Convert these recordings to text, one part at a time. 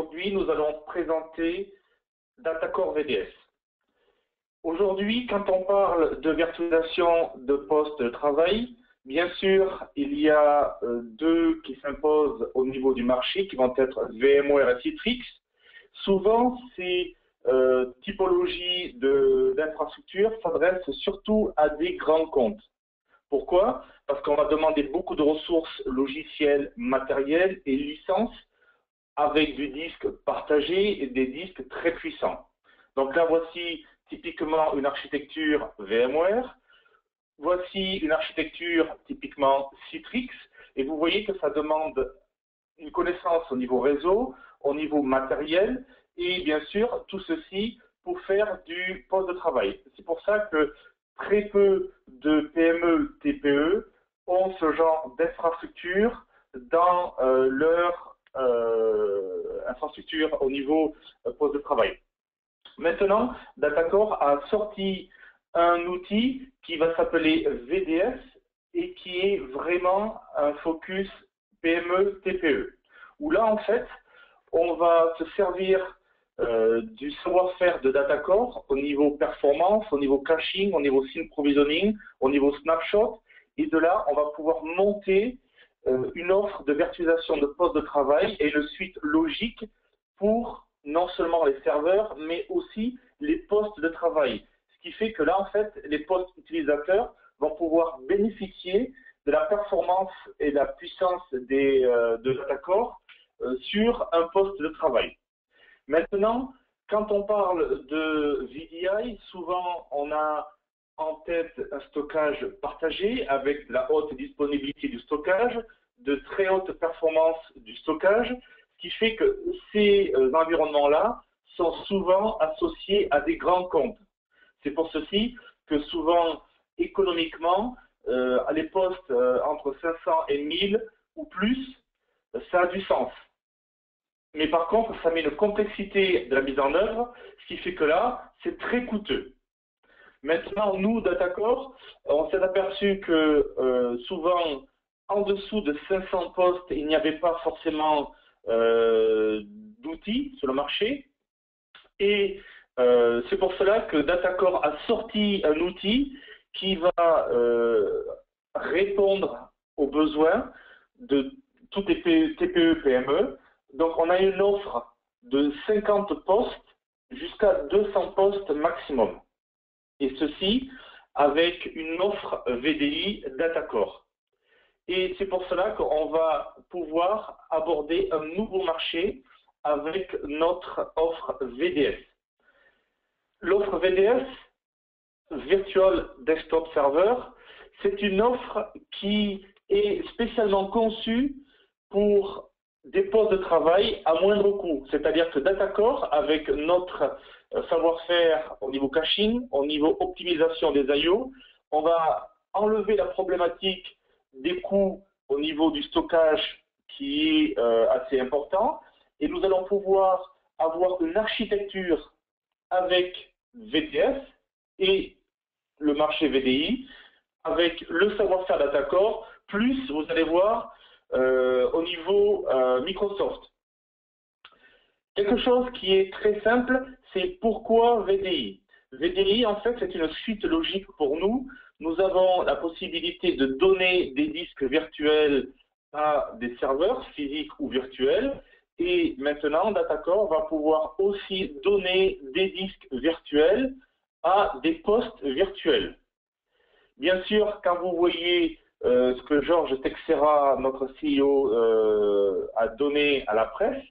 aujourd'hui, nous allons présenter DataCore VDS. Aujourd'hui, quand on parle de virtualisation de postes de travail, bien sûr, il y a deux qui s'imposent au niveau du marché, qui vont être VMware et Citrix. Souvent, ces typologies d'infrastructures s'adressent surtout à des grands comptes. Pourquoi? Parce qu'on va demander beaucoup de ressources logicielles, matérielles et licences avec du disque partagé et des disques très puissants. Donc là, voici typiquement une architecture VMware. Voici une architecture typiquement Citrix. Et vous voyez que ça demande une connaissance au niveau réseau, au niveau matériel, et bien sûr, tout ceci pour faire du poste de travail. C'est pour ça que très peu de PME, TPE ont ce genre d'infrastructure dans leur infrastructure au niveau poste de travail. Maintenant, DataCore a sorti un outil qui va s'appeler VDS et qui est vraiment un focus PME, TPE. Où là, en fait, on va se servir du savoir-faire de DataCore au niveau performance, au niveau caching, au niveau sync provisioning, au niveau snapshot. Et de là, on va pouvoir monter une offre de virtualisation de poste de travail et une suite logique pour non seulement les serveurs, mais aussi les postes de travail. Ce qui fait que là, en fait, les postes utilisateurs vont pouvoir bénéficier de la performance et de la puissance de DataCore sur un poste de travail. Maintenant, quand on parle de VDI, souvent on a en tête un stockage partagé avec de la haute disponibilité du stockage, de très haute performance du stockage, ce qui fait que ces environnements-là sont souvent associés à des grands comptes. C'est pour ceci que souvent, économiquement, les postes entre 500 et 1000 ou plus, ça a du sens. Mais par contre, ça met une complexité de la mise en œuvre, ce qui fait que là, c'est très coûteux. Maintenant, nous, DataCore, on s'est aperçu que souvent, en dessous de 500 postes, il n'y avait pas forcément d'outils sur le marché. Et c'est pour cela que DataCore a sorti un outil qui va répondre aux besoins de toutes les TPE, PME. Donc, on a une offre de 50 postes jusqu'à 200 postes maximum. Et ceci avec une offre VDI DataCore. Et c'est pour cela qu'on va pouvoir aborder un nouveau marché avec notre offre VDS. L'offre VDS, Virtual Desktop Server, c'est une offre qui est spécialement conçue pour des postes de travail à moindre coût. C'est-à-dire que DataCore, avec notre savoir-faire au niveau caching, au niveau optimisation des I/O, on va enlever la problématique des coûts au niveau du stockage qui est assez important, et nous allons pouvoir avoir une architecture avec VDS et le marché VDI, avec le savoir-faire DataCore, plus, vous allez voir, au niveau Microsoft. Quelque chose qui est très simple, c'est pourquoi VDI. VDI, en fait, c'est une suite logique pour nous. Nous avons la possibilité de donner des disques virtuels à des serveurs physiques ou virtuels. Et maintenant, DataCore va pouvoir aussi donner des disques virtuels à des postes virtuels. Bien sûr, quand vous voyez ce que Georges Texera, notre CEO, a donné à la presse,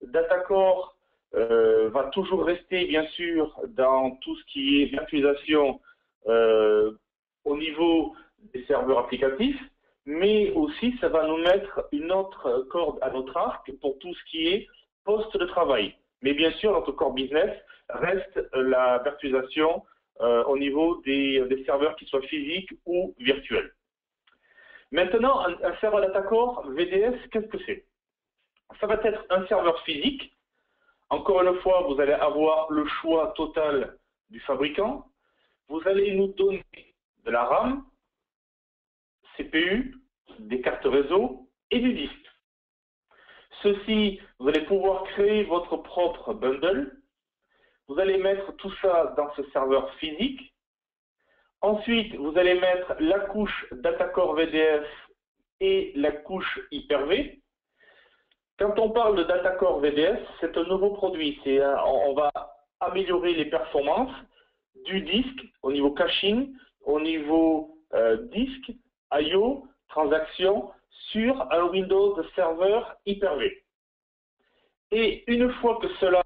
DataCore va toujours rester, bien sûr, dans tout ce qui est virtualisation au niveau des serveurs applicatifs, mais aussi ça va nous mettre une autre corde à notre arc pour tout ce qui est poste de travail. Mais bien sûr, notre core business reste la virtualisation au niveau des serveurs qui soient physiques ou virtuels. Maintenant, un serveur DataCore VDS, qu'est-ce que c'est? Ça va être un serveur physique. Encore une fois, vous allez avoir le choix total du fabricant. Vous allez nous donner de la RAM, CPU, des cartes réseau et du disque. Ceci, vous allez pouvoir créer votre propre bundle. Vous allez mettre tout ça dans ce serveur physique. Ensuite, vous allez mettre la couche Datacore VDS et la couche Hyper-V. Quand on parle de Datacore VDS, c'est un nouveau produit. On va améliorer les performances du disque au niveau caching, au niveau disque, I/O, transaction sur un Windows Server Hyper-V. Et une fois que cela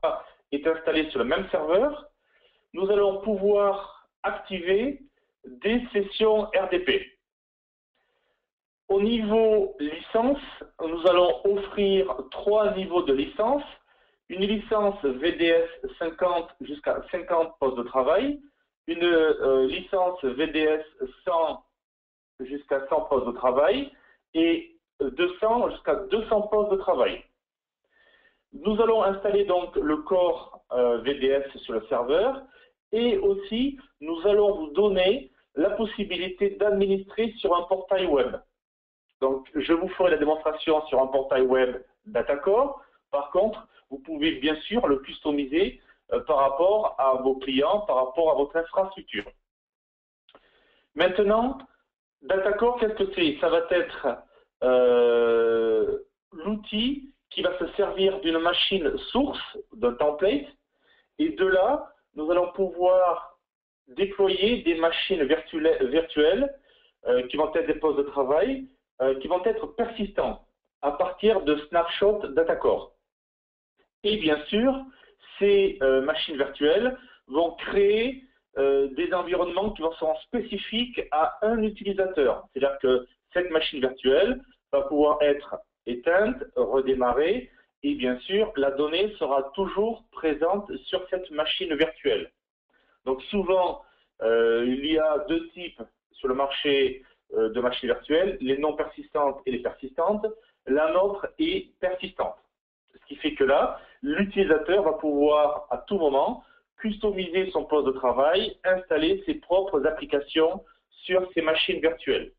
est installé sur le même serveur, nous allons pouvoir activer des sessions RDP. Au niveau licence, nous allons offrir 3 niveaux de licence. Une licence VDS 50 jusqu'à 50 postes de travail, une licence VDS 100 jusqu'à 100 postes de travail et 200 jusqu'à 200 postes de travail. Nous allons installer donc le corps VDS sur le serveur et aussi nous allons vous donner la possibilité d'administrer sur un portail web. Donc je vous ferai la démonstration sur un portail web Datacore. Par contre, vous pouvez bien sûr le customiser par rapport à vos clients, par rapport à votre infrastructure. Maintenant, Datacore, qu'est-ce que c'est? Ça va être l'outil qui va se servir d'une machine source, d'un template, et de là, nous allons pouvoir déployer des machines virtuelles qui vont être des postes de travail, qui vont être persistants à partir de snapshots Datacore. Et bien sûr, ces machines virtuelles vont créer des environnements qui seront spécifiques à un utilisateur. C'est-à-dire que cette machine virtuelle va pouvoir être éteinte, redémarrée, et bien sûr, la donnée sera toujours présente sur cette machine virtuelle. Donc souvent, il y a 2 types sur le marché de machines virtuelles, les non persistantes et les persistantes. La nôtre est persistante. Ce qui fait que là, l'utilisateur va pouvoir à tout moment customiser son poste de travail, installer ses propres applications sur ces machines virtuelles.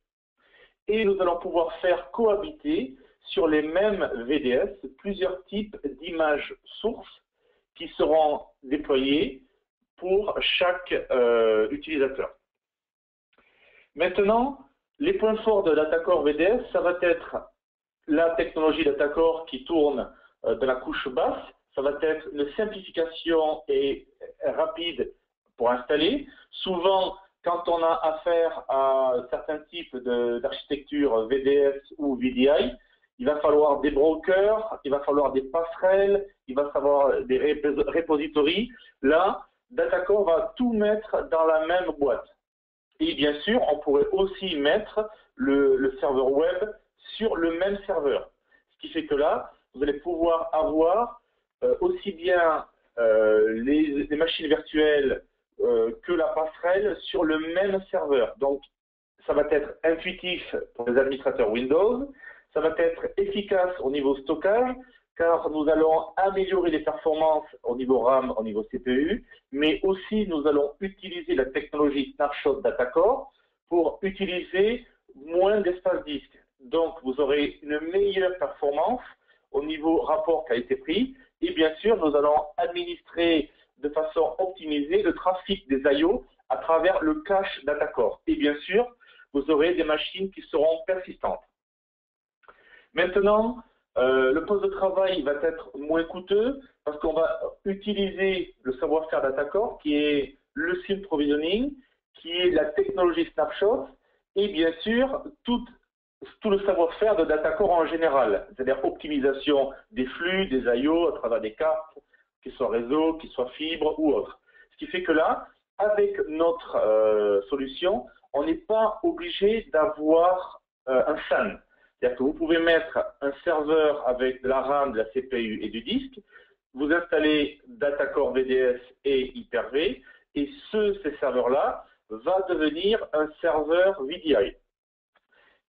Et nous allons pouvoir faire cohabiter sur les mêmes VDS plusieurs types d'images sources qui seront déployées pour chaque utilisateur. Maintenant, les points forts de Datacore VDS, ça va être la technologie Datacore qui tourne de la couche basse, ça va être une simplification et rapide pour installer. Souvent, quand on a affaire à certains types d'architecture VDS ou VDI, il va falloir des brokers, il va falloir des passerelles, il va falloir des repositories. Là, Datacore va tout mettre dans la même boîte. Et bien sûr, on pourrait aussi mettre le serveur web sur le même serveur. Ce qui fait que là, vous allez pouvoir avoir aussi bien les machines virtuelles que la passerelle sur le même serveur. Donc, ça va être intuitif pour les administrateurs Windows, ça va être efficace au niveau stockage, car nous allons améliorer les performances au niveau RAM, au niveau CPU, mais aussi nous allons utiliser la technologie Snapshot Datacore pour utiliser moins d'espace disque. Donc, vous aurez une meilleure performance au niveau rapport qualité-prix, et bien sûr, nous allons administrer de façon optimisée le trafic des I/O à travers le cache Datacore. Et bien sûr, vous aurez des machines qui seront persistantes. Maintenant, le poste de travail va être moins coûteux parce qu'on va utiliser le savoir-faire Datacore qui est le SIEM provisioning, qui est la technologie Snapshot et bien sûr tout le savoir-faire de Datacore en général, c'est-à-dire optimisation des flux, des I/O à travers des cartes, qu'ils soient réseau, qu'ils soient fibre ou autre. Ce qui fait que là, avec notre solution, on n'est pas obligé d'avoir un SAN. C'est-à-dire que vous pouvez mettre un serveur avec de la RAM, de la CPU et du disque, vous installez Datacore VDS et Hyper-V, et ces serveurs-là va devenir un serveur VDI.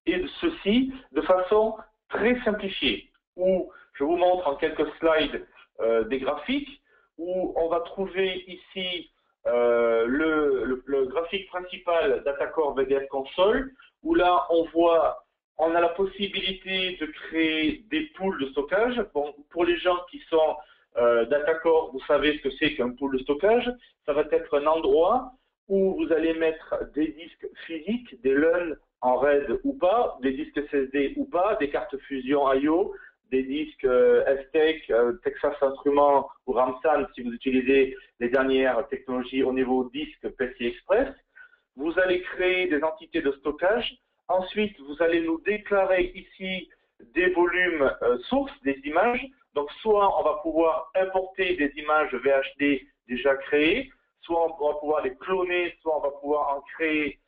Et ceci de façon très simplifiée, où je vous montre en quelques slides des graphiques, où on va trouver ici le graphique principal Datacore VDS Console, où là on voit On a la possibilité de créer des pools de stockage. Bon, pour les gens qui sont Datacore, vous savez ce que c'est qu'un pool de stockage. Ça va être un endroit où vous allez mettre des disques physiques, des LUN en RAID ou pas, des disques SSD ou pas, des cartes Fusion I/O, des disques STEC, Texas Instruments ou Ramsan si vous utilisez les dernières technologies au niveau disque PCI Express. Vous allez créer des entités de stockage. Ensuite, vous allez nous déclarer ici des volumes sources, des images. Donc, soit on va pouvoir importer des images VHD déjà créées, soit on va pouvoir les cloner, soit on va pouvoir en créer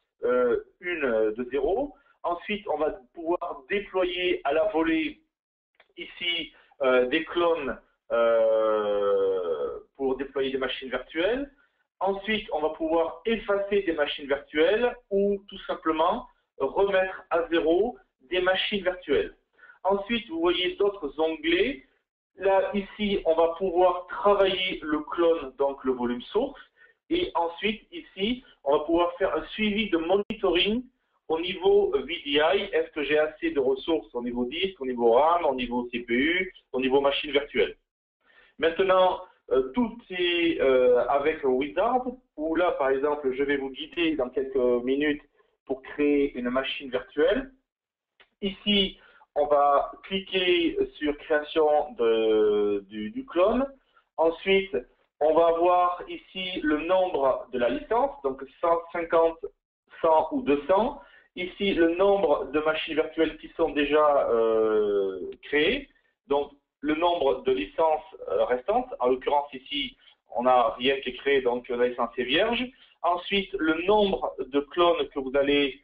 une de zéro. Ensuite, on va pouvoir déployer à la volée ici des clones pour déployer des machines virtuelles. Ensuite, on va pouvoir effacer des machines virtuelles ou tout simplement remettre à zéro des machines virtuelles. Ensuite, vous voyez d'autres onglets. Là, ici, on va pouvoir travailler le clone, donc le volume source. Et ensuite, ici, on va pouvoir faire un suivi de monitoring au niveau VDI. Est-ce que j'ai assez de ressources au niveau disque, au niveau RAM, au niveau CPU, au niveau machine virtuelle? Maintenant, tout est avec Wizard, où là, par exemple, je vais vous guider dans quelques minutes pour créer une machine virtuelle. Ici, on va cliquer sur création du clone. Ensuite, on va avoir ici le nombre de la licence, donc 150, 100 ou 200. Ici, le nombre de machines virtuelles qui sont déjà créées. Donc, le nombre de licences restantes. En l'occurrence, ici, on n'a rien qui est créé, donc la licence est vierge. Ensuite, le nombre de clones que vous allez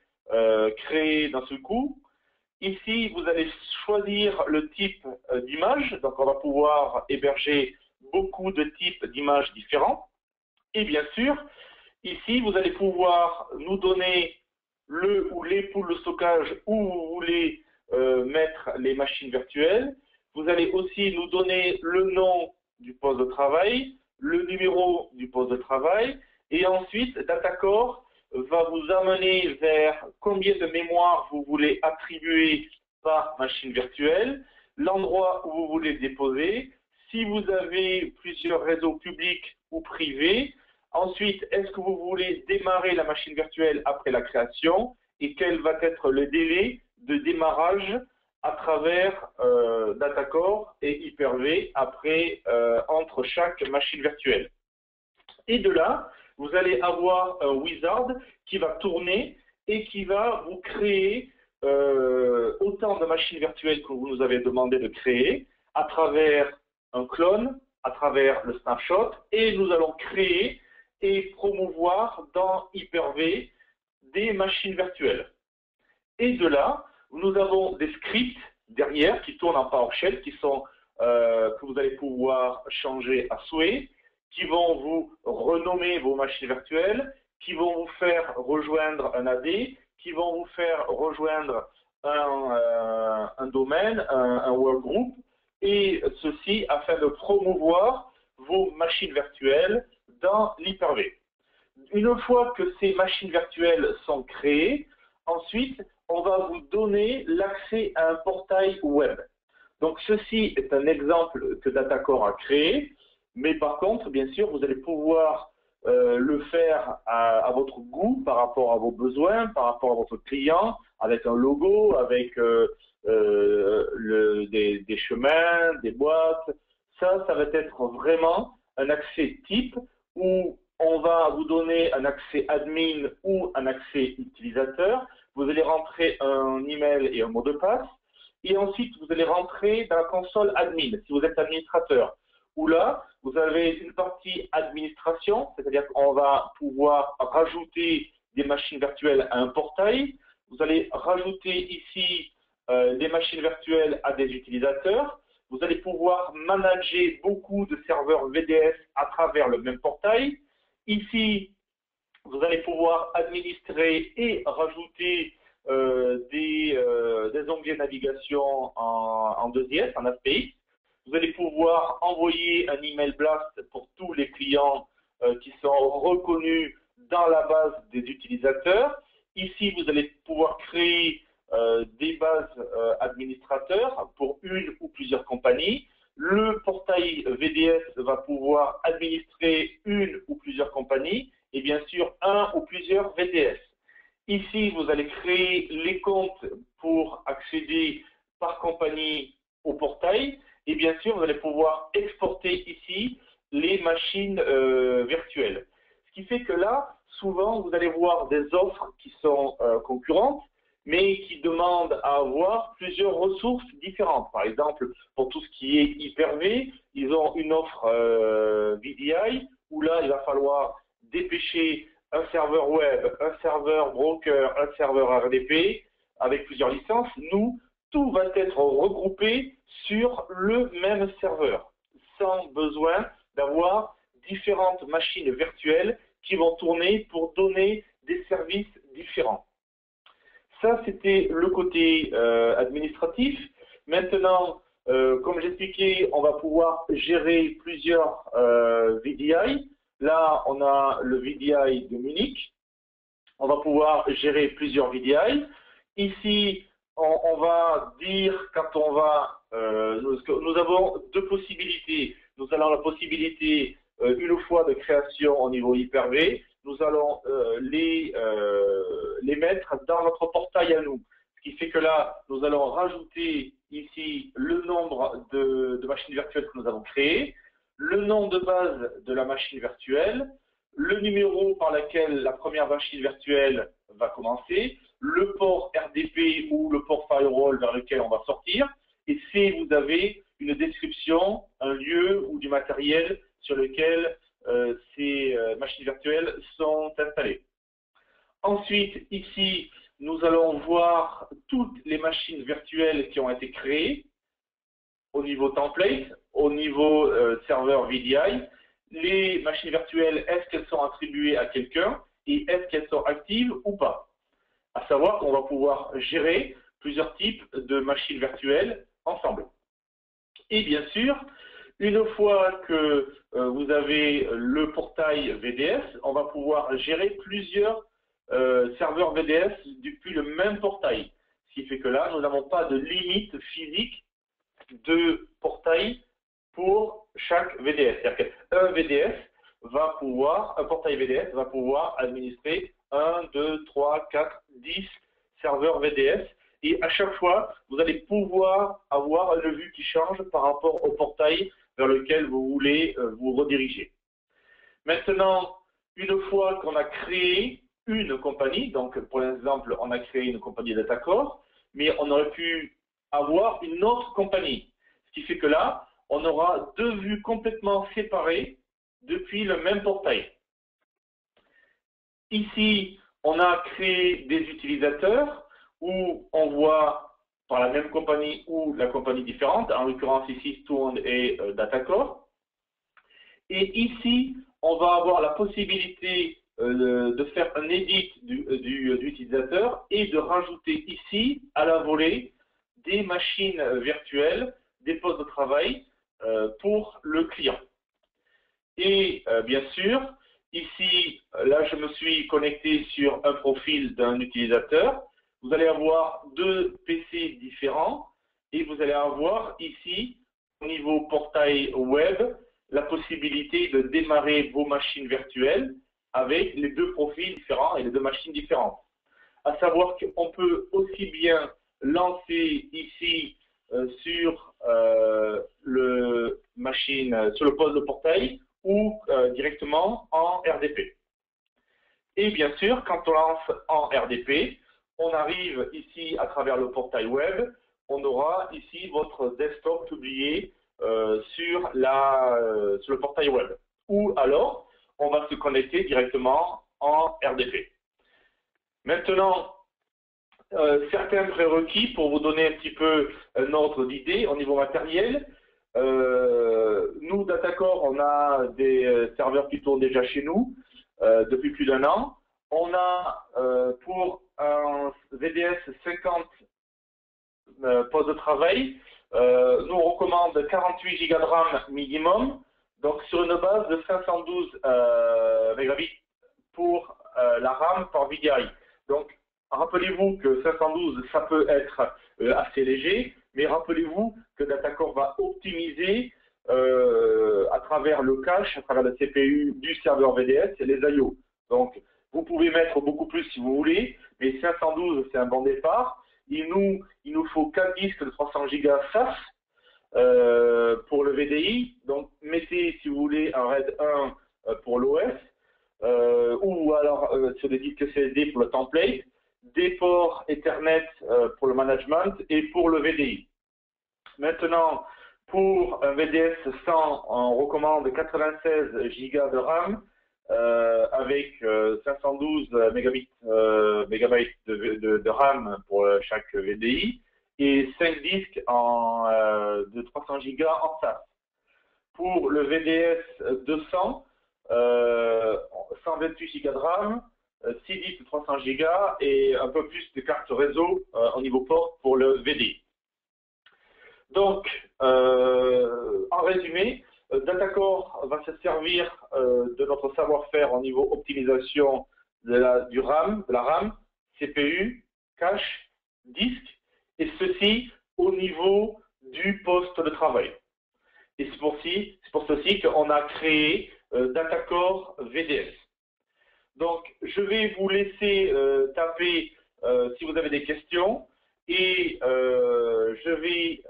créer d'un seul coup. Ici, vous allez choisir le type d'image. Donc, on va pouvoir héberger beaucoup de types d'images différents. Et bien sûr, ici, vous allez pouvoir nous donner le ou les pools de stockage où vous voulez mettre les machines virtuelles. Vous allez aussi nous donner le nom du poste de travail, le numéro du poste de travail, et ensuite, Datacore va vous amener vers combien de mémoire vous voulez attribuer par machine virtuelle, l'endroit où vous voulez déposer, si vous avez plusieurs réseaux publics ou privés. Ensuite, est-ce que vous voulez démarrer la machine virtuelle après la création et quel va être le délai de démarrage à travers Datacore et Hyper-V après entre chaque machine virtuelle. Et de là, vous allez avoir un wizard qui va tourner et qui va vous créer autant de machines virtuelles que vous nous avez demandé de créer à travers un clone, à travers le snapshot, et nous allons créer et promouvoir dans Hyper-V des machines virtuelles. Et de là, nous avons des scripts derrière qui tournent en PowerShell, qui sont, que vous allez pouvoir changer à souhait, qui vont vous renommer vos machines virtuelles, qui vont vous faire rejoindre un AD, qui vont vous faire rejoindre un domaine, un workgroup, et ceci afin de promouvoir vos machines virtuelles dans l'Hyper-V. Une fois que ces machines virtuelles sont créées, ensuite, on va vous donner l'accès à un portail web. Donc, ceci est un exemple que Datacore a créé, mais par contre, bien sûr, vous allez pouvoir le faire à votre goût, par rapport à vos besoins, par rapport à votre client, avec un logo, avec des chemins, des boîtes. Ça va être vraiment un accès type où on va vous donner un accès admin ou un accès utilisateur. Vous allez rentrer un email et un mot de passe. Et ensuite, vous allez rentrer dans la console admin, si vous êtes administrateur. Où là, vous avez une partie administration, c'est-à-dire qu'on va pouvoir rajouter des machines virtuelles à un portail. Vous allez rajouter ici des machines virtuelles à des utilisateurs. Vous allez pouvoir manager beaucoup de serveurs VDS à travers le même portail. Ici, vous allez pouvoir administrer et rajouter des onglets navigation en 2IS, en API. Vous allez pouvoir envoyer un email blast pour tous les clients qui sont reconnus dans la base des utilisateurs. Ici, vous allez pouvoir créer des bases administrateurs pour une ou plusieurs compagnies. Le portail VDS va pouvoir administrer une ou plusieurs compagnies et bien sûr un ou plusieurs VDS. Ici, vous allez créer les comptes pour accéder par compagnie au portail et bien sûr, vous allez pouvoir exporter ici les machines virtuelles. Ce qui fait que là, souvent, vous allez voir des offres qui sont concurrentes, mais qui demandent à avoir plusieurs ressources différentes. Par exemple, pour tout ce qui est Hyper-V, ils ont une offre VDI, où là, il va falloir dépêcher un serveur web, un serveur broker, un serveur RDP, avec plusieurs licences. Nous, tout va être regroupé sur le même serveur, sans besoin d'avoir différentes machines virtuelles qui vont tourner pour donner des services différents. Ça, c'était le côté administratif. Maintenant, comme j'expliquais, on va pouvoir gérer plusieurs VDI. Là, on a le VDI de Munich. On va pouvoir gérer plusieurs VDI. Ici, on va dire quand on va... nous avons deux possibilités. Nous avons la possibilité, une fois de création au niveau Hyper-V, nous allons les mettre dans notre portail à nous. Ce qui fait que là, nous allons rajouter ici le nombre de machines virtuelles que nous avons créées, le nom de base de la machine virtuelle, le numéro par lequel la première machine virtuelle va commencer, le port RDP ou le port firewall vers lequel on va sortir, et si vous avez une description, un lieu ou du matériel sur lequel ces machines virtuelles sont installées. Ensuite, ici, nous allons voir toutes les machines virtuelles qui ont été créées au niveau template, au niveau serveur VDI. Les machines virtuelles, est-ce qu'elles sont attribuées à quelqu'un et est-ce qu'elles sont actives ou pas? À savoir qu'on va pouvoir gérer plusieurs types de machines virtuelles ensemble. Et bien sûr, une fois que vous avez le portail VDS, on va pouvoir gérer plusieurs serveurs VDS depuis le même portail. Ce qui fait que là, nous n'avons pas de limite physique de portail pour chaque VDS. C'est-à-dire qu'un VDS va pouvoir, un portail VDS va pouvoir administrer 1, 2, 3, 4, 10 serveurs VDS. Et à chaque fois, vous allez pouvoir avoir une vue qui change par rapport au portail vers lequel vous voulez vous rediriger. Maintenant, une fois qu'on a créé une compagnie, donc pour l'exemple, on a créé une compagnie DataCore, mais on aurait pu avoir une autre compagnie. Ce qui fait que là, on aura deux vues complètement séparées depuis le même portail. Ici, on a créé des utilisateurs où on voit par la même compagnie ou la compagnie différente, en l'occurrence ici Stone et DataCore. Et ici, on va avoir la possibilité de faire un edit du utilisateur et de rajouter ici, à la volée, des machines virtuelles, des postes de travail pour le client. Et bien sûr, ici, là, je me suis connecté sur un profil d'un utilisateur. Vous allez avoir deux PC différents et vous allez avoir ici, au niveau portail web, la possibilité de démarrer vos machines virtuelles avec les deux profils différents et les deux machines différentes. À savoir qu'on peut aussi bien lancer ici sur le poste de portail ou directement en RDP. Et bien sûr, quand on lance en RDP, on arrive ici à travers le portail web, on aura ici votre desktop publié sur le portail web. Ou alors, on va se connecter directement en RDP. Maintenant, certains prérequis pour vous donner un petit peu un ordre d'idée au niveau matériel. Nous, DataCore, on a des serveurs qui tournent déjà chez nous depuis plus d'1 an. On a pour un VDS 50 postes de travail, nous on recommande 48 Go de RAM minimum, donc sur une base de 512 mégabits pour la RAM par VDI. Donc Rappelez-vous que 512, ça peut être assez léger, mais rappelez-vous que Datacore va optimiser à travers le cache, à travers le CPU du serveur VDS et les I/O. Donc, vous pouvez mettre beaucoup plus si vous voulez, mais 512, c'est un bon départ. Il nous faut 4 disques de 300 Go SAS pour le VDI. Donc, mettez, si vous voulez, un RAID 1 pour l'OS, ou alors sur des disques SSD pour le template, des ports Ethernet pour le management et pour le VDI. Maintenant, pour un VDS 100, on recommande 96 Go de RAM avec 512 mégabytes de RAM pour chaque VDI et 5 disques de 300 Go en SAS. Pour le VDS 200, 128 Go de RAM, 6 disques de 300 Go et un peu plus de cartes réseau au niveau port pour le VDI. Donc, en résumé, Datacore va se servir de notre savoir-faire au niveau optimisation de la RAM, CPU, cache, disque, et ceci au niveau du poste de travail. Et c'est pour ceci qu'on a créé Datacore VDS. Donc, je vais vous laisser taper si vous avez des questions. Et je vais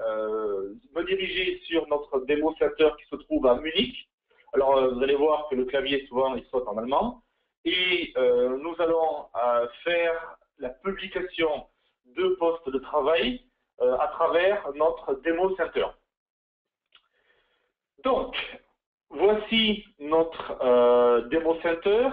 me diriger sur notre démonstrateur qui se trouve à Munich. Alors, vous allez voir que le clavier, souvent, il saute en allemand. Et nous allons faire la publication de postes de travail à travers notre démo center. Donc, voici notre démo center.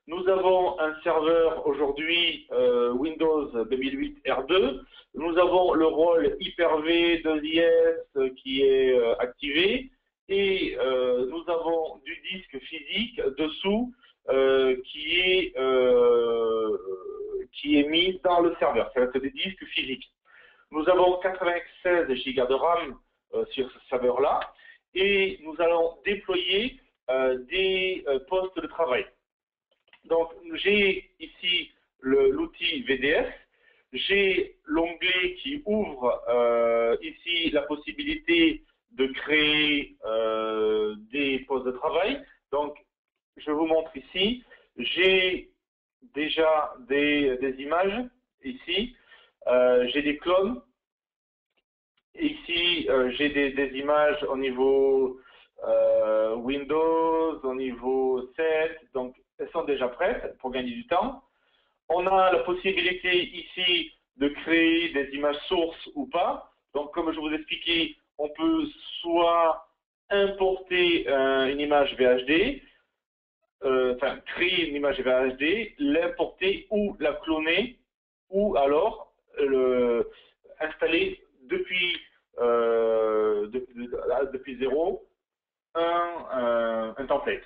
Nous avons un serveur aujourd'hui Windows 2008 R2. Nous avons le rôle Hyper-V 2IS qui est activé. Et nous avons du disque physique dessous qui est mis dans le serveur. C'est des disques physiques. Nous avons 96 Go de RAM sur ce serveur-là. Et nous allons déployer des postes de travail. Donc, j'ai ici l'outil VDS, j'ai l'onglet qui ouvre ici la possibilité de créer des postes de travail. Donc, je vous montre ici, j'ai déjà des images ici, j'ai des clones. Ici, j'ai des images au niveau Windows, au niveau 7, donc elles sont déjà prêtes pour gagner du temps. On a la possibilité ici de créer des images sources ou pas. Donc, comme je vous expliquais, on peut soit importer une image VHD, créer une image VHD, l'importer ou la cloner, ou alors installer depuis zéro un template.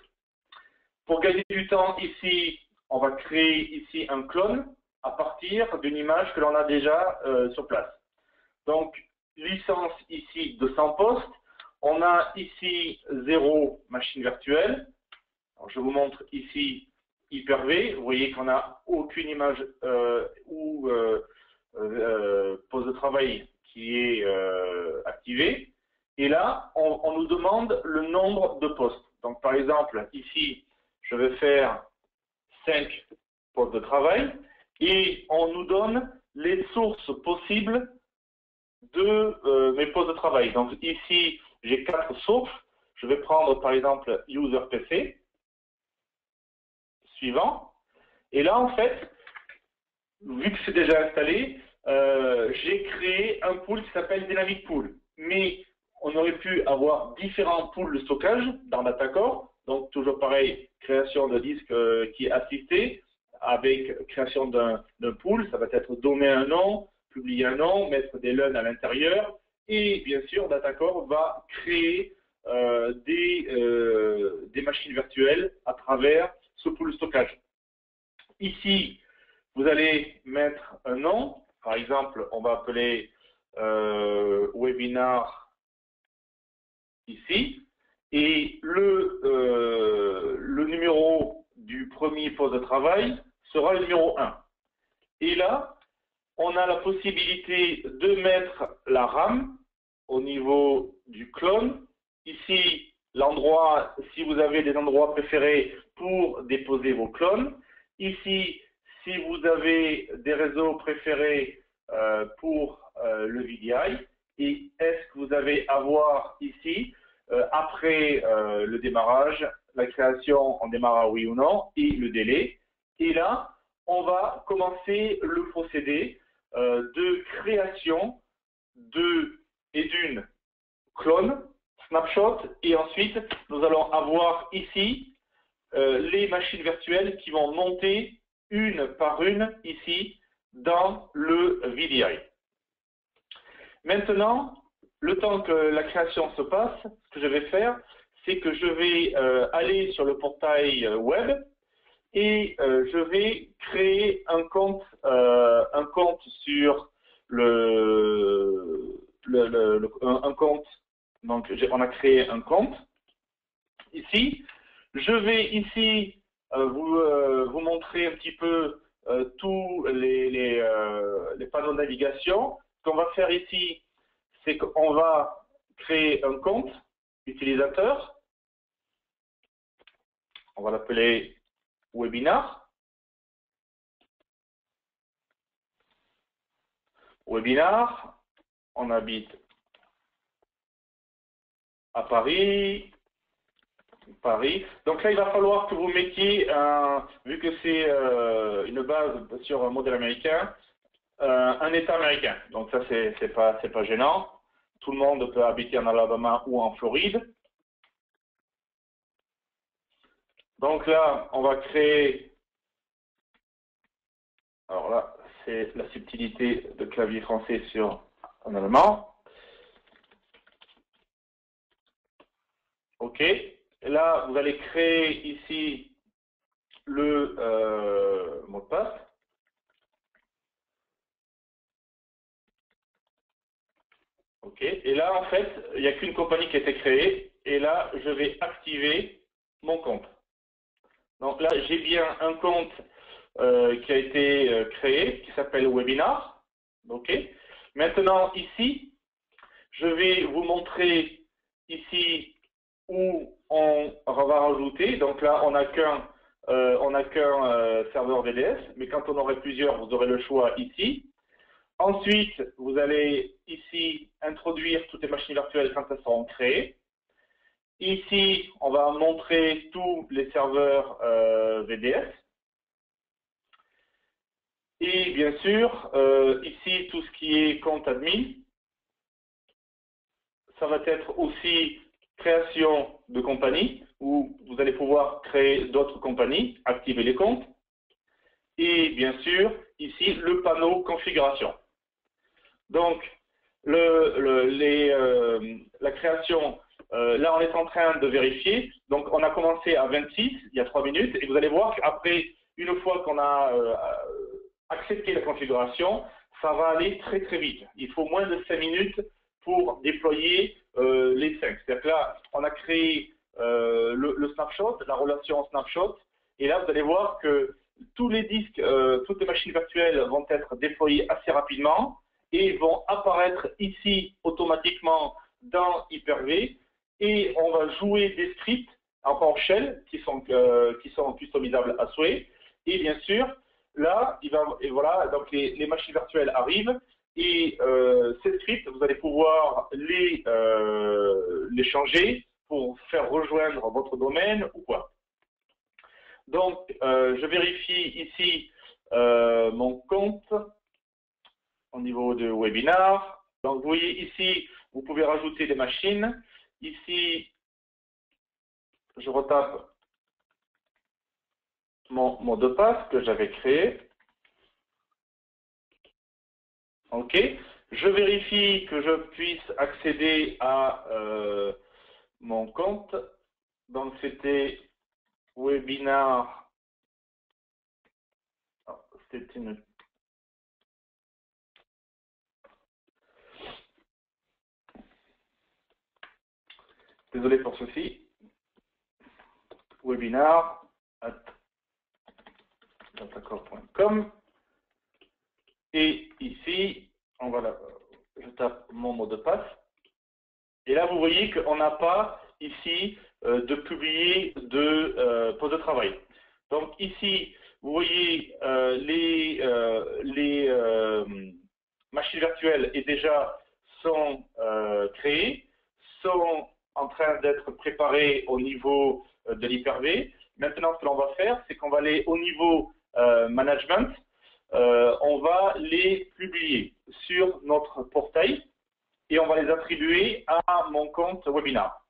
Pour gagner du temps, ici, on va créer ici un clone à partir d'une image que l'on a déjà sur place. Donc, licence ici de 100 postes. On a ici 0 machine virtuelle. Alors, je vous montre ici Hyper-V. Vous voyez qu'on n'a aucune image ou poste de travail qui est activée. Et là, on nous demande le nombre de postes. Donc, par exemple, ici, je vais faire 5 postes de travail et on nous donne les sources possibles de mes postes de travail. Donc, ici, j'ai 4 sources. Je vais prendre, par exemple, User PC. Suivant. Et là, en fait, vu que c'est déjà installé, j'ai créé un pool qui s'appelle Dynamic Pool. Mais on aurait pu avoir différents pools de stockage dans Datacore. Donc, toujours pareil, création de disque qui est assistée avec création d'un pool. Ça va être donner un nom, publier un nom, mettre des LUN à l'intérieur. Et bien sûr, Datacore va créer des machines virtuelles à travers ce pool de stockage. Ici, vous allez mettre un nom. Par exemple, on va appeler webinar ici. Et le numéro du premier poste de travail sera le numéro 1. Et là, on a la possibilité de mettre la RAM au niveau du clone. Ici, l'endroit, si vous avez des endroits préférés pour déposer vos clones. Ici, si vous avez des réseaux préférés pour le VDI. Et est-ce que vous avez à voir ici, après le démarrage, la création, on démarre oui ou non, et le délai. Et là, on va commencer le procédé de création d'une clone, snapshot, et ensuite nous allons avoir ici les machines virtuelles qui vont monter une par une ici dans le VDI. Maintenant, le temps que la création se passe, ce que je vais faire, c'est que je vais aller sur le portail web et je vais créer un compte sur un compte. Donc, on a créé un compte. Ici, je vais ici vous montrer un petit peu tous les panneaux de navigation. Ce qu'on va faire ici, c'est qu'on va créer un compte utilisateur. On va l'appeler webinar. Webinar, on habite à Paris. Donc là, il va falloir que vous mettiez, vu que c'est une base sur un modèle américain, un État américain. Donc ça, c'est pas gênant. Tout le monde peut habiter en Alabama ou en Floride. Donc là, on va créer. Alors là, c'est la subtilité de clavier français en allemand. OK. Et là, vous allez créer ici le mot de passe. OK. Et là, en fait, il n'y a qu'une compagnie qui a été créée. Et là, je vais activer mon compte. Donc là, j'ai bien un compte qui a été créé, qui s'appelle Webinar. OK. Maintenant, ici, je vais vous montrer ici où on va rajouter. Donc là, on n'a qu'un serveur VDS, mais quand on aurait plusieurs, vous aurez le choix ici. Ensuite, vous allez ici introduire toutes les machines virtuelles quand elles seront créées. Ici, on va montrer tous les serveurs VDS. Et bien sûr, ici, tout ce qui est compte admin. Ça va être aussi création de compagnie, où vous allez pouvoir créer d'autres compagnies, activer les comptes. Et bien sûr, ici, le panneau configuration. Donc, la création, là, on est en train de vérifier. Donc, on a commencé à 26, il y a 3 minutes, et vous allez voir qu'après, une fois qu'on a accepté la configuration, ça va aller très très vite. Il faut moins de 5 minutes pour déployer les 5. C'est-à-dire que là, on a créé le snapshot, la relation snapshot, et là, vous allez voir que tous les disques, toutes les machines virtuelles vont être déployées assez rapidement et vont apparaître ici automatiquement dans Hyper-V, et on va jouer des scripts en PowerShell qui sont customisables à souhait. Et bien sûr, là, et voilà, donc les machines virtuelles arrivent. Et ces scripts, vous allez pouvoir les changer pour faire rejoindre votre domaine ou quoi. Donc, je vérifie ici mon compte au niveau de webinar. Donc, vous voyez ici, vous pouvez rajouter des machines. Ici, je retape mon mot de passe que j'avais créé. OK. Je vérifie que je puisse accéder à mon compte. Donc, c'était webinar. C'était une. Désolé pour ceci. Webinar@datacorp.com. Et ici, je tape mon mot de passe. Et là, vous voyez qu'on n'a pas ici de publier de poste de travail. Donc ici, vous voyez les machines virtuelles et déjà sont créées, sont en train d'être préparées au niveau de l'Hyper-V. Maintenant, ce que l'on va faire, c'est qu'on va aller au niveau management. On va les publier sur notre portail et on va les attribuer à mon compte webinar.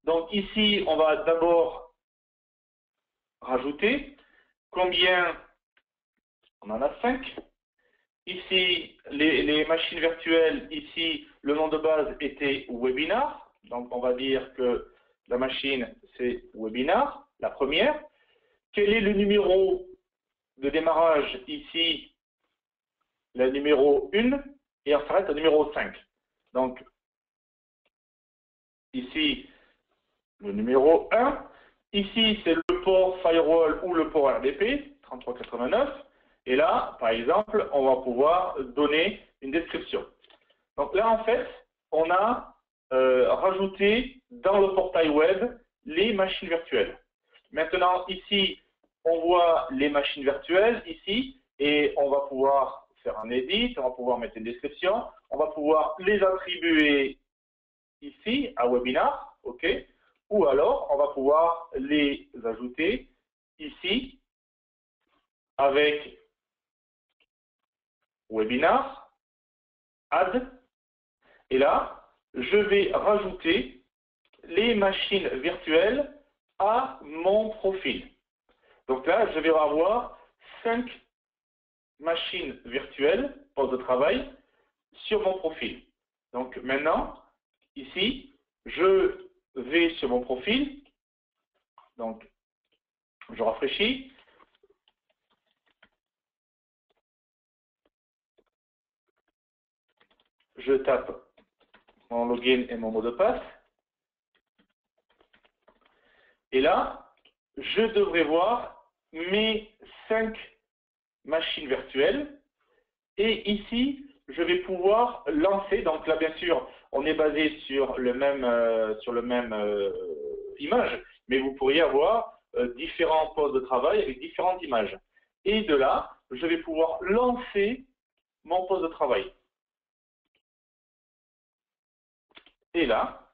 Donc ici, on va d'abord rajouter combien, on en a 5. Ici, les machines virtuelles, ici, le nom de base était webinar. Donc on va dire que la machine, c'est webinar, la première. Quel est le numéro de démarrage ici? Le numéro 1 et on s'arrête au numéro 5. Donc, ici, le numéro 1. Ici, c'est le port firewall ou le port RDP, 3389. Et là, par exemple, on va pouvoir donner une description. Donc là, en fait, on a rajouté dans le portail web les machines virtuelles. Maintenant, ici, on voit les machines virtuelles, ici, et on va pouvoir faire un edit, on va pouvoir mettre une description, on va pouvoir les attribuer ici à webinar, ok, ou alors on va pouvoir les ajouter ici avec webinar, add, et là, je vais rajouter les machines virtuelles à mon profil. Donc là, je vais avoir 5 machines virtuelles, poste de travail, sur mon profil. Donc maintenant, ici, je vais sur mon profil, donc je rafraîchis, je tape mon login et mon mot de passe, et là, je devrais voir mes 5 machines virtuelles, et ici, je vais pouvoir lancer, donc là bien sûr, on est basé sur le même image, mais vous pourriez avoir différents postes de travail avec différentes images. Et de là, je vais pouvoir lancer mon poste de travail. Et là,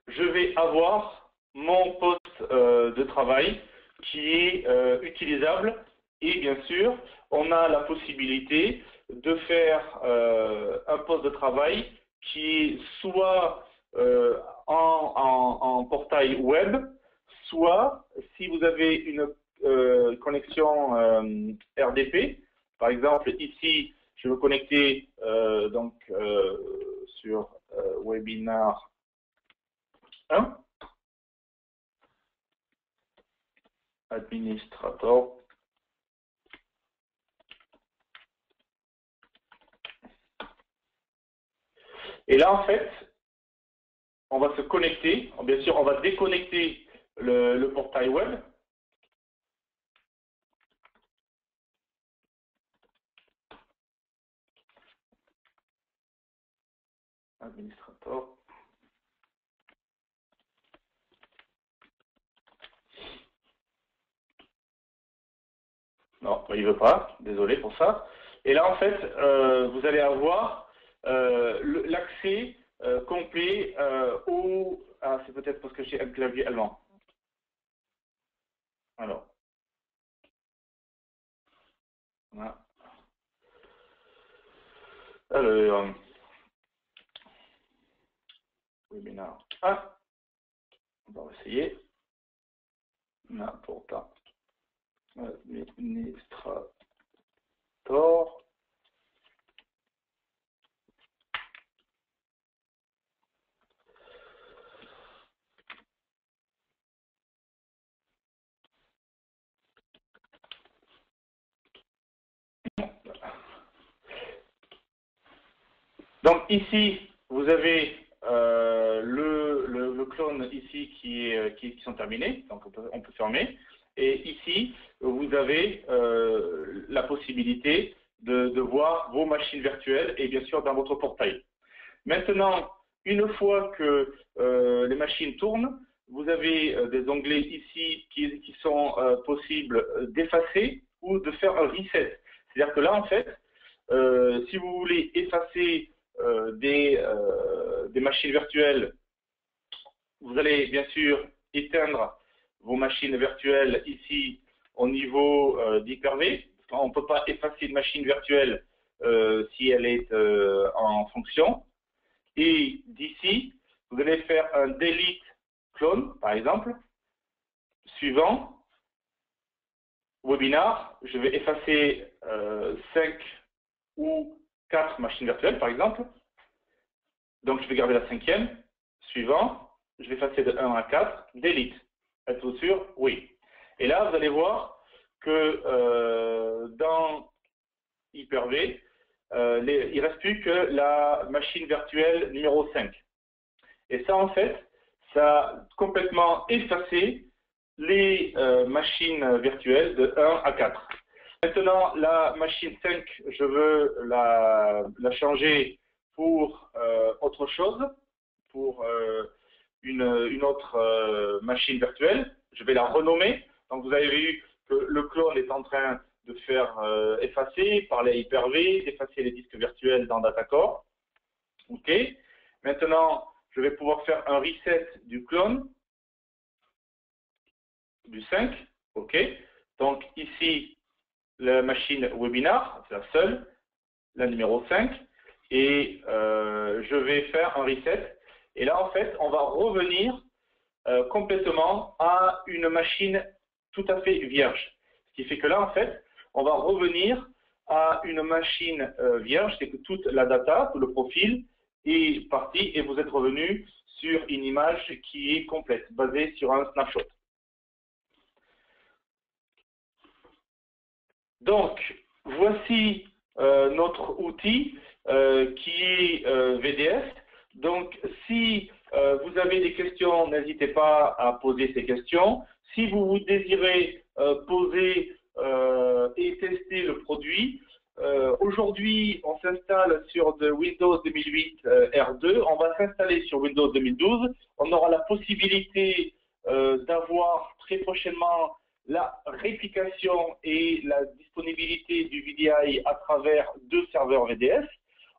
je vais avoir mon poste de travail qui est utilisable. Et bien sûr, on a la possibilité de faire un poste de travail qui est soit en portail web, soit si vous avez une connexion RDP. Par exemple, ici, je vais me connecter sur webinar 1, administrator. Et là, en fait, on va se connecter. Bien sûr, on va déconnecter le portail web. Administrator. Non, il ne veut pas. Désolé pour ça. Et là, en fait, vous allez avoir l'accès complet au... Ah, c'est peut-être parce que j'ai un clavier allemand. Alors. Voilà. Alors, webinar 1. On va essayer. N'importe quoi. Administrator. Donc ici, vous avez le clone ici qui sont terminés, donc on peut fermer. Et ici, vous avez la possibilité de voir vos machines virtuelles et bien sûr dans votre portail. Maintenant, une fois que les machines tournent, vous avez des onglets ici qui sont possibles d'effacer ou de faire un reset. C'est-à-dire que là, en fait, si vous voulez effacer des machines virtuelles, vous allez bien sûr éteindre vos machines virtuelles ici au niveau d'Hyper-V. On ne peut pas effacer une machine virtuelle si elle est en fonction. Et d'ici, vous allez faire un delete clone, par exemple. Suivant, webinar, je vais effacer 5 ou 4 machines virtuelles, par exemple. Donc, je vais garder la 5e. Suivant, je vais effacer de 1 à 4, delete. Êtes-vous sûr? Oui. Et là, vous allez voir que dans Hyper-V, il ne reste plus que la machine virtuelle numéro 5. Et ça, en fait, ça a complètement effacé les machines virtuelles de 1 à 4. Maintenant, la machine 5, je veux la changer pour autre chose, pour une autre machine virtuelle. Je vais la renommer. Donc, vous avez vu que le clone est en train de faire effacer par les Hyper-V, d'effacer les disques virtuels dans DataCore. OK. Maintenant, je vais pouvoir faire un reset du clone du 5. OK. Donc, ici, la machine webinar, c'est la seule, la numéro 5. Et je vais faire un reset. Et là, en fait, on va revenir complètement à une machine tout à fait vierge. Ce qui fait que là, en fait, on va revenir à une machine vierge, c'est que toute la data, tout le profil est parti et vous êtes revenu sur une image qui est complète, basée sur un snapshot. Donc, voici notre outil qui est VDS. Donc, si vous avez des questions, n'hésitez pas à poser ces questions. Si vous désirez poser et tester le produit, aujourd'hui, on s'installe sur de Windows 2008 R2. On va s'installer sur Windows 2012. On aura la possibilité d'avoir très prochainement la réplication et la disponibilité du VDI à travers 2 serveurs VDS.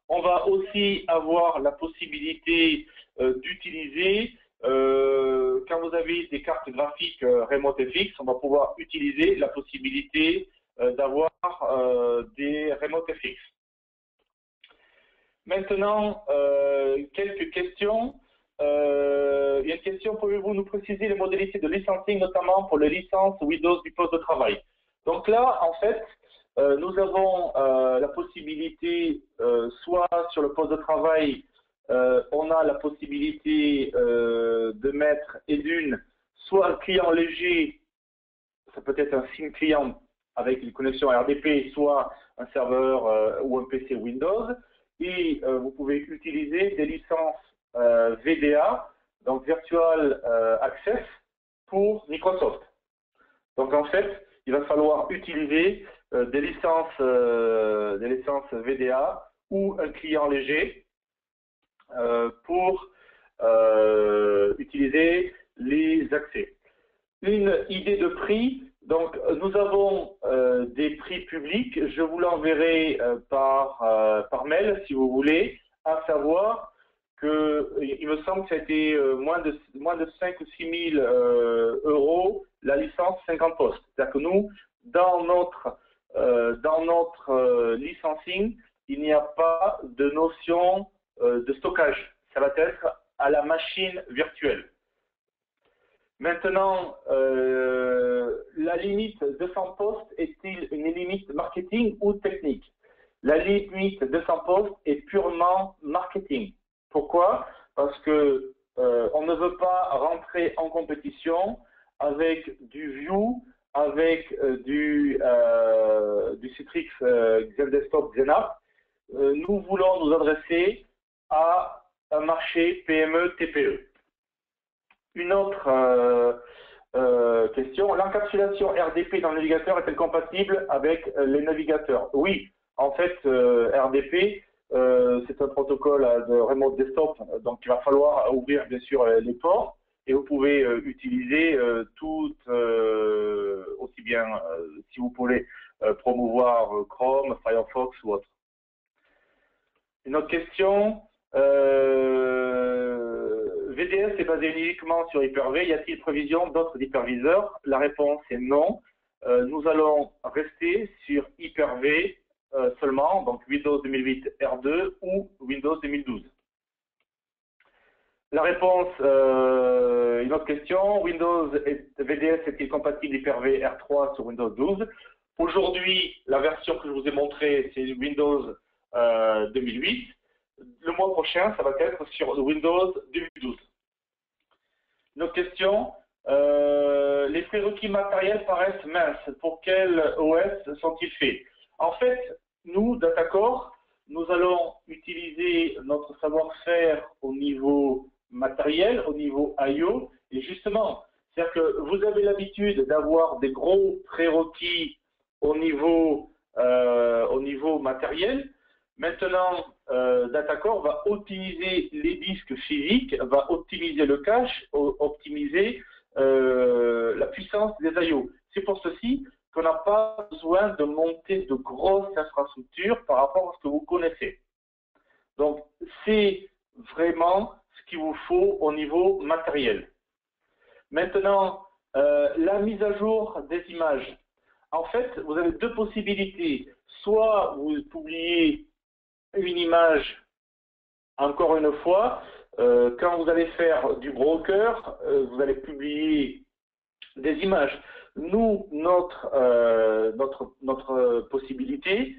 On va aussi avoir la possibilité d'utiliser, quand vous avez des cartes graphiques RemoteFX, on va pouvoir utiliser la possibilité d'avoir des RemoteFX. Maintenant, quelques questions. Il y a une question, pouvez-vous nous préciser les modalités de licensing, notamment pour les licences Windows du poste de travail? Donc là, en fait, nous avons la possibilité, soit sur le poste de travail, on a la possibilité de mettre soit un client léger, ça peut être un SIM client avec une connexion RDP, soit un serveur ou un PC Windows, et vous pouvez utiliser des licences VDA, donc Virtual Access, pour Microsoft. Donc en fait, il va falloir utiliser des licences VDA ou un client léger pour utiliser les accès. Une idée de prix, donc nous avons des prix publics, je vous l'enverrai par mail si vous voulez, à savoir que il me semble que ça a été moins de 5 ou 6 000 euros la licence 50 postes. C'est-à-dire que nous, dans notre licensing, il n'y a pas de notion de stockage. Ça va être à la machine virtuelle. Maintenant, la limite 200 postes est-il une limite marketing ou technique? La limite 200 postes est purement marketing. Pourquoi? Parce que on ne veut pas rentrer en compétition avec du View, avec du Citrix Xendesktop Xenapp. Nous voulons nous adresser à un marché PME-TPE. Une autre Question, l'encapsulation RDP dans le navigateur est-elle compatible avec les navigateurs? Oui, en fait, RDP, c'est un protocole de remote desktop, donc il va falloir ouvrir bien sûr les ports et vous pouvez utiliser aussi bien si vous voulez promouvoir Chrome, Firefox ou autre. Une autre question, VDS est basé uniquement sur Hyper-V, y a-t-il prévision d'autres hyperviseurs? La réponse est non. Nous allons rester sur Hyper-V seulement, donc Windows 2008 R2 ou Windows 2012. La réponse, une autre question, VDS est-il compatible Hyper-V R3 sur Windows 12? Aujourd'hui, la version que je vous ai montrée, c'est Windows 2008. Le mois prochain, ça va être sur Windows 2012. Une autre question, les prérequis matériels paraissent minces. Pour quel OS sont-ils faits? En fait, nous, DataCore, nous allons utiliser notre savoir-faire au niveau matériel, au niveau I/O, et justement, c'est-à-dire que vous avez l'habitude d'avoir des gros prérequis au niveau matériel. Maintenant, DataCore va optimiser les disques physiques, va optimiser le cache, optimiser la puissance des I/O. C'est pour ceci qu'on n'a pas besoin de monter de grosses infrastructures par rapport à ce que vous connaissez. Donc, c'est vraiment ce qu'il vous faut au niveau matériel. Maintenant, la mise à jour des images. En fait, vous avez deux possibilités. Soit vous publiez une image, encore une fois, quand vous allez faire du broker, vous allez publier des images. Nous, notre possibilité,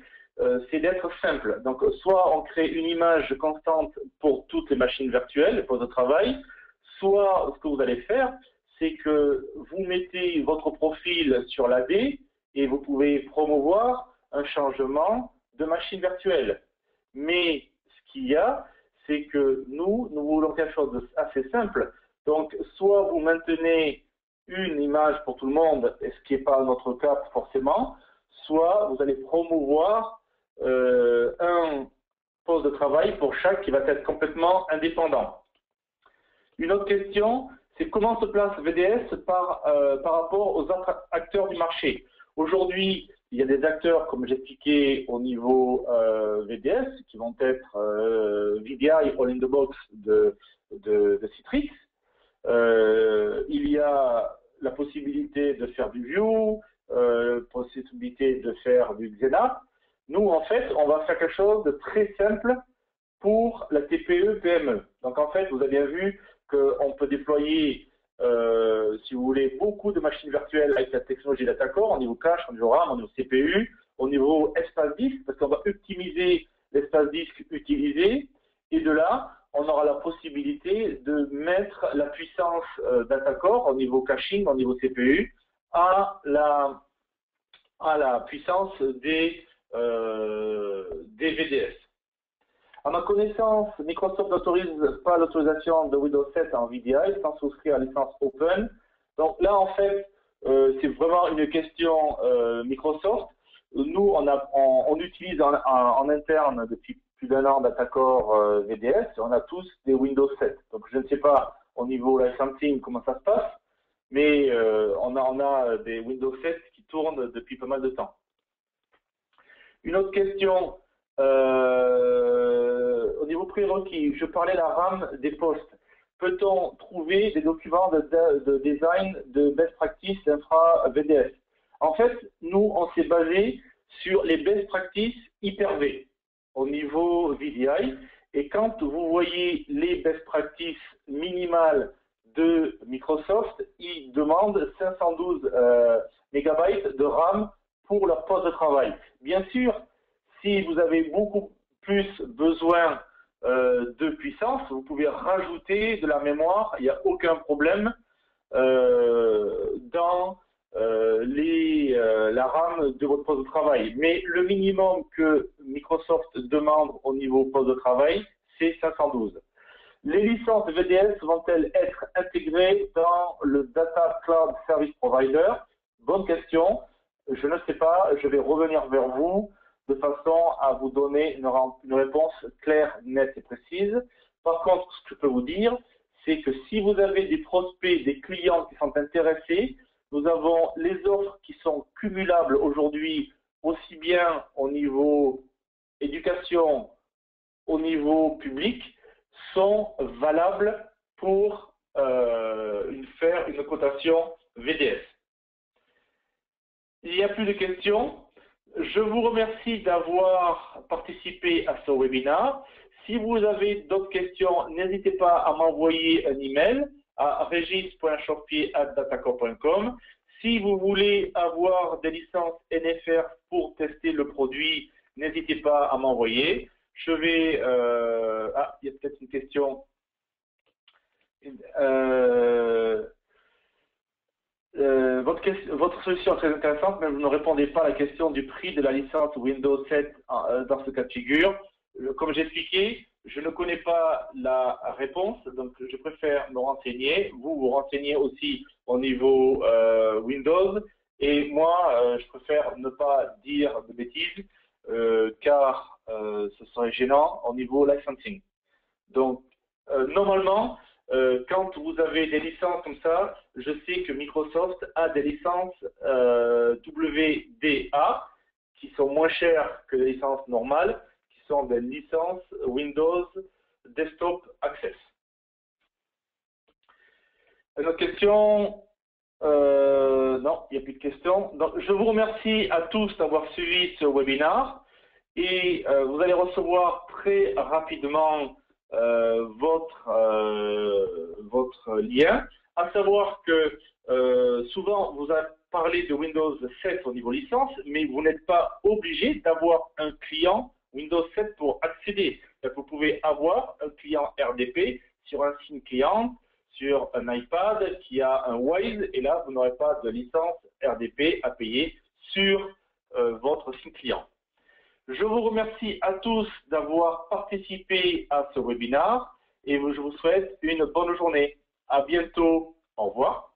c'est d'être simple. Donc, soit on crée une image constante pour toutes les machines virtuelles, les postes de travail, soit ce que vous allez faire, c'est que vous mettez votre profil sur l'AD et vous pouvez promouvoir un changement de machine virtuelle. Mais ce qu'il y a, c'est que nous voulons quelque chose d'assez simple. Donc, soit vous maintenez une image pour tout le monde, et ce qui n'est pas notre cas forcément, soit vous allez promouvoir un poste de travail pour chaque qui va être complètement indépendant. Une autre question, c'est comment se place VDS par rapport aux autres acteurs du marché. Aujourd'hui, il y a des acteurs, comme j'expliquais, au niveau VDS, qui vont être VDI, All in the Box de Citrix. Il y a la possibilité de faire du View, possibilité de faire du Xena. Nous, en fait, on va faire quelque chose de très simple pour la TPE-PME. Donc, en fait, vous avez bien vu qu'on peut déployer, si vous voulez, beaucoup de machines virtuelles avec la technologie DataCore, au niveau cache, au niveau RAM, au niveau CPU, au niveau espace disque, parce qu'on va optimiser l'espace disque utilisé, et de là, on aura la possibilité de mettre la puissance DataCore au niveau caching, au niveau CPU, à la puissance des VDS. À ma connaissance, Microsoft n'autorise pas l'autorisation de Windows 7 en VDI sans souscrire à la licence Open. Donc là, en fait, c'est vraiment une question Microsoft. Nous, on utilise en interne depuis plus d'un an DataCore VDS. On a tous des Windows 7. Donc je ne sais pas au niveau licensing comment ça se passe, mais on a des Windows 7 qui tournent depuis pas mal de temps. Une autre question, au niveau prérequis, je parlais de la RAM des postes. Peut-on trouver des documents de design de best practice infra VDS? En fait, nous, on s'est basé sur les best practices Hyper-V au niveau VDI. Et quand vous voyez les best practices minimales de Microsoft, ils demandent 512 MB de RAM pour leur poste de travail. Bien sûr, si vous avez beaucoup plus besoin de puissance, vous pouvez rajouter de la mémoire, il n'y a aucun problème dans la RAM de votre poste de travail. Mais le minimum que Microsoft demande au niveau poste de travail, c'est 512. Les licences VDS vont-elles être intégrées dans le Data Cloud Service Provider? Bonne question. Je ne sais pas. Je vais revenir vers vous de façon à vous donner une réponse claire, nette et précise. Par contre, ce que je peux vous dire, c'est que si vous avez des prospects, des clients qui sont intéressés, nous avons les offres qui sont cumulables aujourd'hui, aussi bien au niveau éducation, au niveau public, sont valables pour faire une cotation VDS. Il n'y a plus de questions. Je vous remercie d'avoir participé à ce webinaire. Si vous avez d'autres questions, n'hésitez pas à m'envoyer un email à regis.champier@datacom.com. Si vous voulez avoir des licences NFR pour tester le produit, n'hésitez pas à m'envoyer. Je vais... il y a peut-être une question. Votre solution est très intéressante, mais vous ne répondez pas à la question du prix de la licence Windows 7 dans ce cas de figure. Comme j'ai expliqué, je ne connais pas la réponse, donc je préfère me renseigner. Vous vous renseignez aussi au niveau Windows, et moi, je préfère ne pas dire de bêtises, car ce serait gênant au niveau licensing. Donc, normalement, quand vous avez des licences comme ça, je sais que Microsoft a des licences WDA qui sont moins chères que les licences normales, qui sont des licences Windows Desktop Access. Une autre question? Non, il n'y a plus de questions. Donc, je vous remercie à tous d'avoir suivi ce webinaire et vous allez recevoir très rapidement votre lien. À savoir que souvent vous avez parlé de Windows 7 au niveau licence, mais vous n'êtes pas obligé d'avoir un client Windows 7 pour accéder. Donc, vous pouvez avoir un client RDP sur un SIM client, sur un iPad qui a un Wise, et là vous n'aurez pas de licence RDP à payer sur votre SIM client. Je vous remercie à tous d'avoir participé à ce webinaire et je vous souhaite une bonne journée. À bientôt. Au revoir.